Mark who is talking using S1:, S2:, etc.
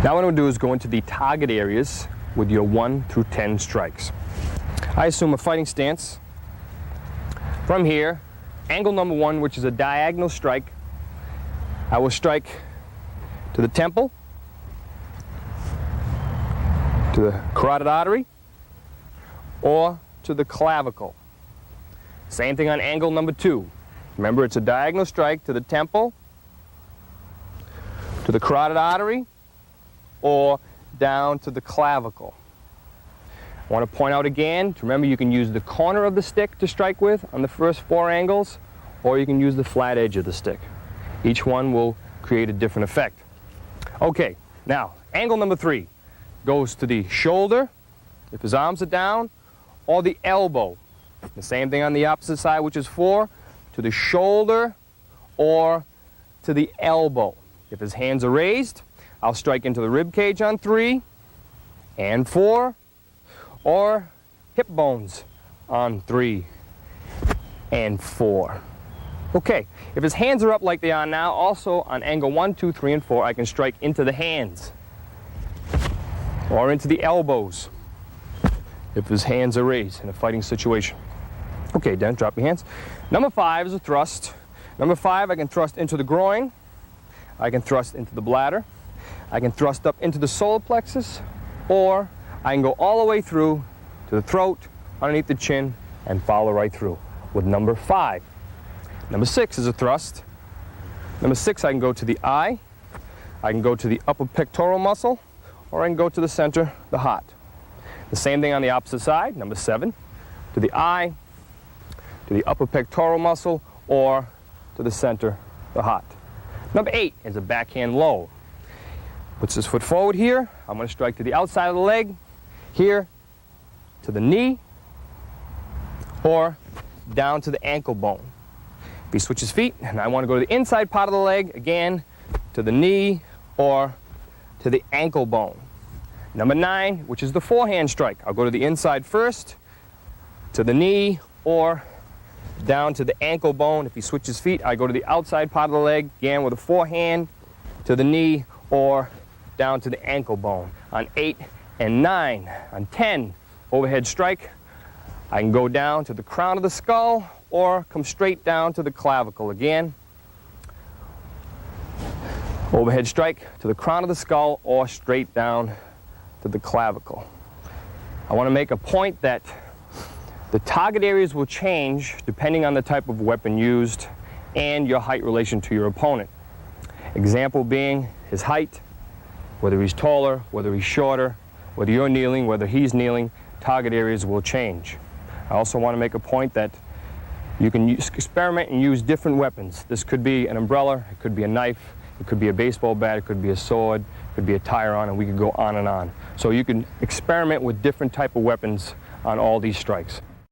S1: Now what I'm going to do is go into the target areas with your 1 through 10 strikes. I assume a fighting stance. From here, angle number 1, which is a diagonal strike, I will strike to the temple, to the carotid artery, or to the clavicle. Same thing on angle number 2. Remember, it's a diagonal strike to the temple, to the carotid artery, or down to the clavicle. I want to point out again, to remember you can use the corner of the stick to strike with on the first 4 angles, or you can use the flat edge of the stick. Each one will create a different effect. Okay, now angle number 3 goes to the shoulder, if his arms are down, or the elbow. The same thing on the opposite side, which is 4, to the shoulder or to the elbow. If his hands are raised, I'll strike into the rib cage on 3 and 4, or hip bones on 3 and 4. Okay, if his hands are up like they are now, also on angle 1, 2, 3, and 4, I can strike into the hands or into the elbows if his hands are raised in a fighting situation. Okay, then drop your hands. Number 5 is a thrust. Number 5, I can thrust into the groin. I can thrust into the bladder. I can thrust up into the solar plexus, or I can go all the way through to the throat, underneath the chin, and follow right through with number 5. Number 6 is a thrust. Number 6, I can go to the eye, I can go to the upper pectoral muscle, or I can go to the center, the heart. The same thing on the opposite side. Number 7, to the eye, to the upper pectoral muscle, or to the center, the heart. Number 8 is a backhand low. Puts his foot forward here. I'm going to strike to the outside of the leg, here, to the knee, or down to the ankle bone. If he switches feet, and I want to go to the inside part of the leg, again, to the knee, or to the ankle bone. Number 9, which is the forehand strike. I'll go to the inside first, to the knee, or down to the ankle bone. If he switches feet, I go to the outside part of the leg, again with a forehand, to the knee, or down to the ankle bone. On 8 and 9, on 10, overhead strike, I can go down to the crown of the skull, or come straight down to the clavicle again. Overhead strike to the crown of the skull, or straight down to the clavicle. I want to make a point that the target areas will change depending on the type of weapon used and your height relation to your opponent. Example being his height, whether he's taller, whether he's shorter, whether you're kneeling, whether he's kneeling, target areas will change. I also want to make a point that you can experiment and use different weapons. This could be an umbrella, it could be a knife, it could be a baseball bat, it could be a sword, it could be a tire on, and we could go on and on. So you can experiment with different type of weapons on all these strikes.